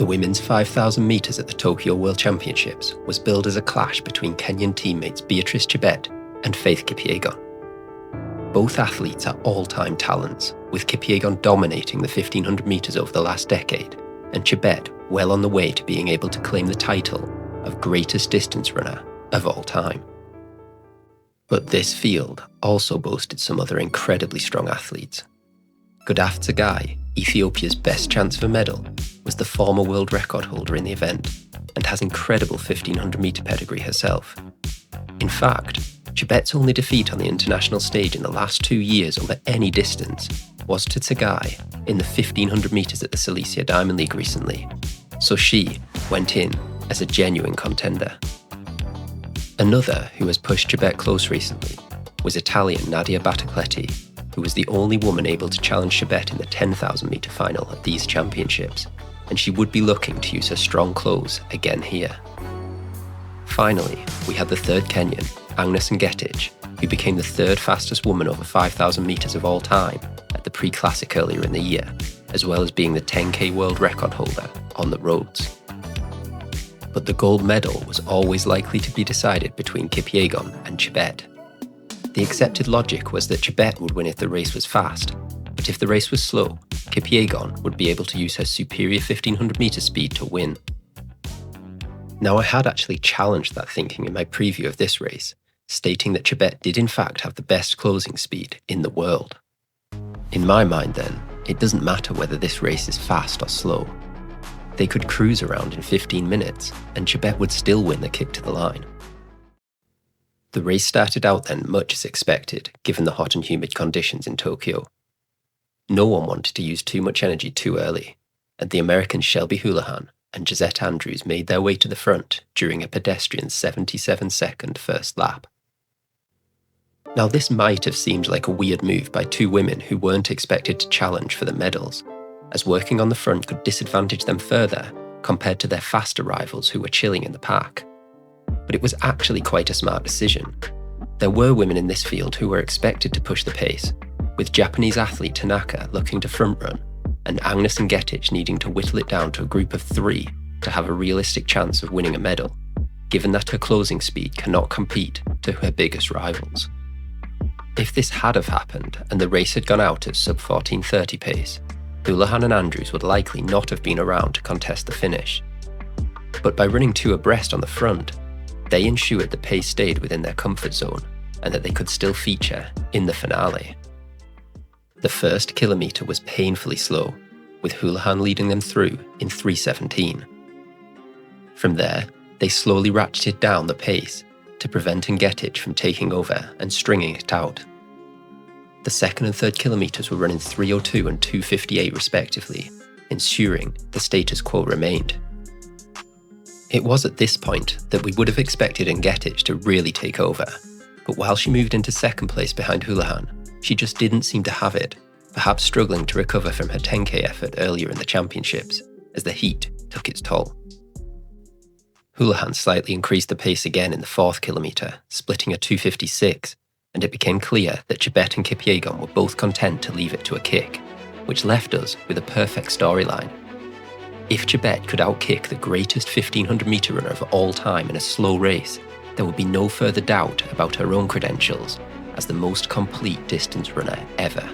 The women's 5,000 metres at the Tokyo World Championships was billed as a clash between Kenyan teammates Beatrice Chebet and Faith Kipyegon. Both athletes are all-time talents, with Kipyegon dominating the 1,500 metres over the last decade, and Chebet well on the way to being able to claim the title of greatest distance runner of all time. But this field also boasted some other incredibly strong athletes. Gudaf Tsegay, Ethiopia's best chance of a medal, was the former world record holder in the event and has incredible 1,500 metre pedigree herself. In fact, Chebet's only defeat on the international stage in the last 2 years over any distance was to Tsegay in the 1,500 metres at the Silesia Diamond League recently, so she went in as a genuine contender. Another who has pushed Chebet close recently was Italian Nadia Battocletti, who was the only woman able to challenge Chebet in the 10,000 metre final at these championships, and she would be looking to use her strong clothes again here. Finally, we had the third Kenyan, Agnes Ngetich, who became the third fastest woman over 5,000 metres of all time at the pre-classic earlier in the year, as well as being the 10K world record holder on the roads. But the gold medal was always likely to be decided between Kipyegon and Chebet. The accepted logic was that Chebet would win if the race was fast, but if the race was slow, Kipyegon would be able to use her superior 1,500 metre speed to win. Now, I had actually challenged that thinking in my preview of this race, stating that Chebet did in fact have the best closing speed in the world. In my mind then, it doesn't matter whether this race is fast or slow. They could cruise around in 15 minutes, and Chebet would still win the kick to the line. The race started out then much as expected, given the hot and humid conditions in Tokyo. No one wanted to use too much energy too early, and the Americans Shelby Houlihan and Gisette Andrews made their way to the front during a pedestrian 77-second first lap. Now, this might have seemed like a weird move by two women who weren't expected to challenge for the medals, as working on the front could disadvantage them further compared to their faster rivals who were chilling in the pack. But it was actually quite a smart decision. There were women in this field who were expected to push the pace, with Japanese athlete Tanaka looking to front run, and Agnes Ngetich needing to whittle it down to a group of 3 to have a realistic chance of winning a medal, given that her closing speed cannot compete to her biggest rivals. If this had have happened and the race had gone out at sub 14:30 pace, Houlihan and Andrews would likely not have been around to contest the finish. But by running 2 abreast on the front, they ensured the pace stayed within their comfort zone and that they could still feature in the finale. The first kilometre was painfully slow, with Houlihan leading them through in 3:17. From there, they slowly ratcheted down the pace to prevent Ngetich from taking over and stringing it out. The second and third kilometres were running 3:02 and 2:58 respectively, ensuring the status quo remained. It was at this point that we would have expected Ngetich to really take over, but while she moved into second place behind Houlihan, she just didn't seem to have it, perhaps struggling to recover from her 10K effort earlier in the championships, as the heat took its toll. Houlihan slightly increased the pace again in the fourth kilometre, splitting a 2:56, and it became clear that Chebet and Kipyegon were both content to leave it to a kick, which left us with a perfect storyline. If Chebet could outkick the greatest 1,500 metre runner of all time in a slow race, there would be no further doubt about her own credentials as the most complete distance runner ever.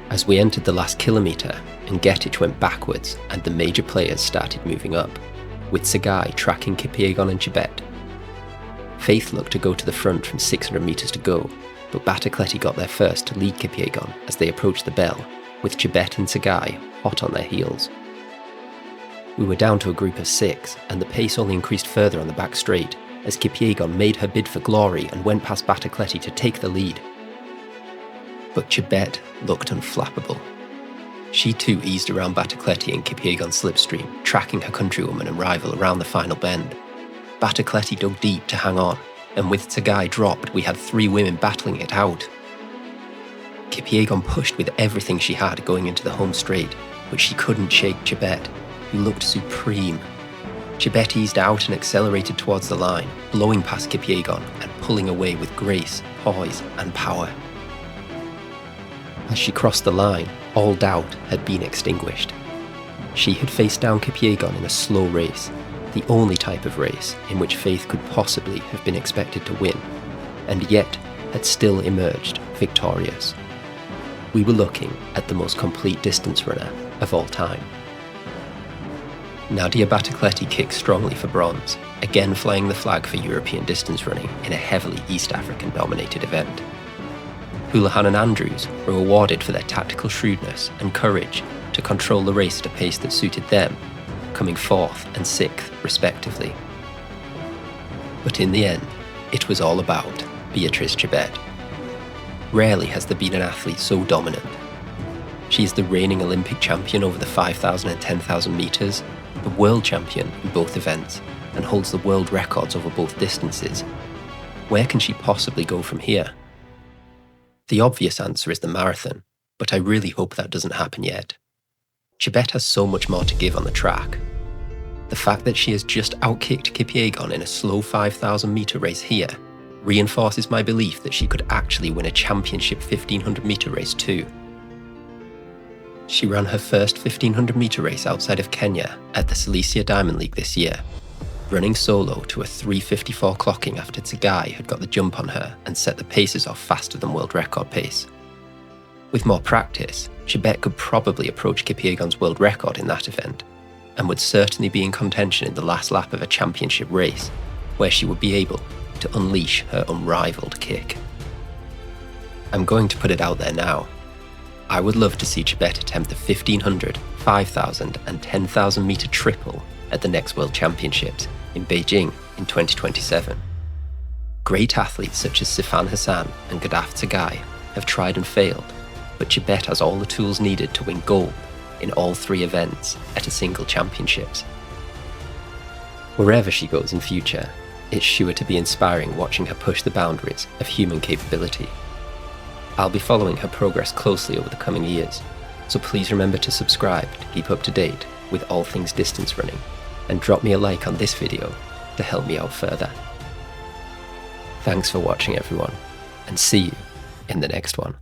As we entered the last kilometre, Ngetich went backwards and the major players started moving up, with Tsegay tracking Kipyegon and Chebet. Faith looked to go to the front from 600 metres to go, but Battocletti got there first to lead Kipyegon as they approached the bell, with Chebet and Tsegay hot on their heels. We were down to a group of 6, and the pace only increased further on the back straight as Kipyegon made her bid for glory and went past Battocletti to take the lead. But Chebet looked unflappable. She too eased around Battocletti in Kipyegon's slipstream, tracking her countrywoman and rival around the final bend. Battocletti dug deep to hang on, and with Tsegay dropped, we had 3 women battling it out. Kipyegon pushed with everything she had going into the home straight, but she couldn't shake Chebet, who looked supreme. Chebet eased out and accelerated towards the line, blowing past Kipyegon and pulling away with grace, poise and power. As she crossed the line, all doubt had been extinguished. She had faced down Kipyegon in a slow race, the only type of race in which Faith could possibly have been expected to win, and yet had still emerged victorious. We were looking at the most complete distance runner of all time. Nadia Battocletti kicked strongly for bronze, again flying the flag for European distance running in a heavily East African-dominated event. Houlihan and Andrews were awarded for their tactical shrewdness and courage to control the race at a pace that suited them, coming 4th and 6th respectively. But in the end, it was all about Beatrice Chebet. Rarely has there been an athlete so dominant. She is the reigning Olympic champion over the 5,000 and 10,000 metres, the world champion in both events, and holds the world records over both distances. Where can she possibly go from here? The obvious answer is the marathon, but I really hope that doesn't happen yet. Chebet has so much more to give on the track. The fact that she has just outkicked Kipyegon in a slow 5,000 metre race here reinforces my belief that she could actually win a championship 1,500 metre race too. She ran her first 1,500 metre race outside of Kenya at the Cilicia Diamond League this year, running solo to a 3:54 clocking after Tsegay had got the jump on her and set the paces off faster than world record pace. With more practice, Chebet could probably approach Kipyegon's world record in that event, and would certainly be in contention in the last lap of a championship race, where she would be able to unleash her unrivaled kick. I'm going to put it out there now. I would love to see Chebet attempt the 1,500, 5,000 and 10,000 metre triple at the next World Championships in Beijing in 2027. Great athletes such as Sifan Hassan and Gudaf Tsegay have tried and failed, but Chebet has all the tools needed to win gold in all 3 events at a single championships. Wherever she goes in future, it's sure to be inspiring watching her push the boundaries of human capability. I'll be following her progress closely over the coming years, so please remember to subscribe to keep up to date with all things distance running, and drop me a like on this video to help me out further. Thanks for watching everyone, and see you in the next one.